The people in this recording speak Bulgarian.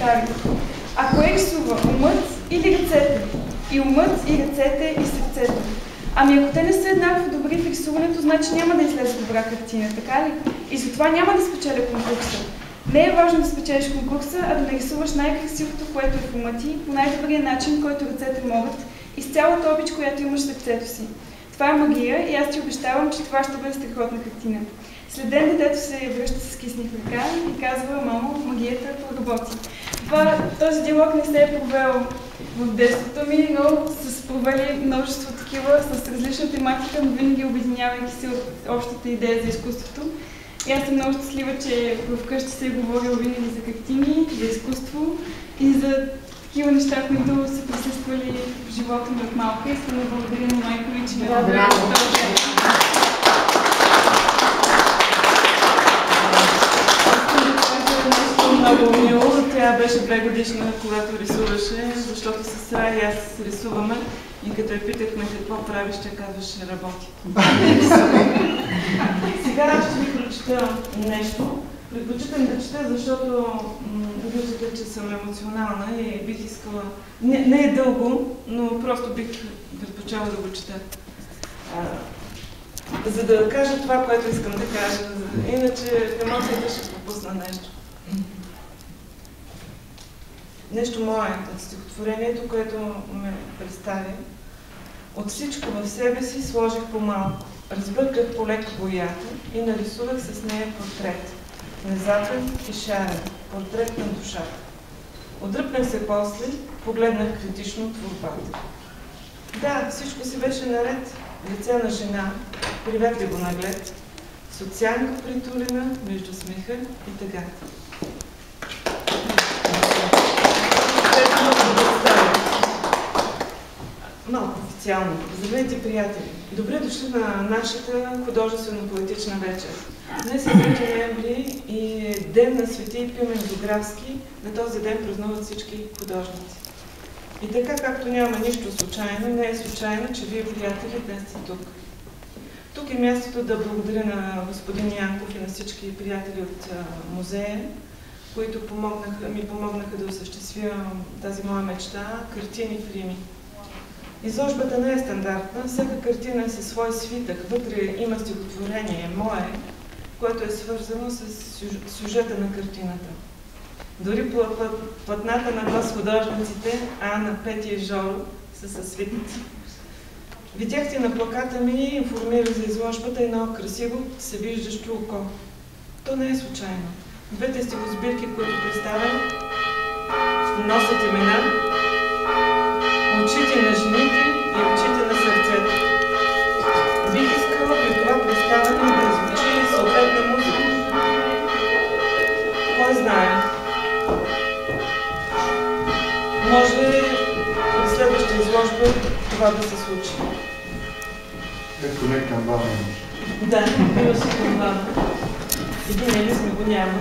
представи. А кое рисува? Умът или ръцете? И умът, и ръцете, и сърцето. Ами ако те не са еднакво добри в рисуването, значи няма да излезе добра картина, така ли? И затова няма да спечеля конкурса. Не е важно да спечелиш конкурса, а да нарисуваш най-красивото, което е в ума ти, по най-добрия начин, който ръцете могат, и с цялата обич, която имаш в сърцето си. Това е магия и аз ти обещавам, че това ще бъде страхотна картина. След ден детето се връща с кисни в ръка и казва: мамо, магията проработи. Този диалог не се е провел в детството ми, но с провели множество такива, с различна тематика, но винаги обединявайки се от общата идея за изкуството. И аз съм много щастлива, че вкъщи се е говорила винаги за картини, за изкуство и за такива неща, които са присъствали в живота ми от малка. Искам да благодаря на майка ми, че ме добре. Много мило. Тя беше 2 годишна, когато рисуваше, защото сестра и аз рисуваме. И като я питахме какво правиш, тя казваше: работи. Сега ще ви прочета нещо. Предпочитам да чета, защото виждате, че съм емоционална и бих искала... Не е дълго, но просто бих предпочела да го чета. За да кажа това, което искам да кажа. Иначе в емоцията ще пропусна нещо. Нещо мое от стихотворението, което ме представи. От всичко в себе си сложих по-малко. Разбърках полеко боята и нарисувах с нея портрет. Внезапен и шарен. Портрет на душата. Отдръпнах се после, погледнах критично творбата. Да, всичко си беше наред. Лице на жена, приветливо наглед, социалка притулена между смеха и тъгата. Малко официално. Здравейте, приятели! Добре дошли на нашата художествено-поетична вечер. Днес е 3 ноември и е ден на Свети Пимен Дографски. На този ден празнуват всички художници. И така, както няма нищо случайно, не е случайно, че вие, приятели, днес сте тук. Тук е мястото да благодаря на господин Янков и на всички приятели от музея, които ми помогнаха да осъществя тази моя мечта – картини в Рими. Изложбата не е стандартна, всяка картина е със свой свитък, вътре има стихотворение, мое, което е свързано с сюжета на картината. Дори платната на глас художниците Ана, Петя и Жоро са със свитъци. Видяхте на плаката ми, информира за изложбата едно красиво, всевиждащо око. То не е случайно. Двете стихосбирки, които представям, носят имена, очите на жените и очите на сърцето. Бих искала при това представяне да звучи съответна музика. Кой знае? Може при следващата изложба това да се случи. Ето не камбана имаш. Да, имаше камбана. Един елис ми го няма.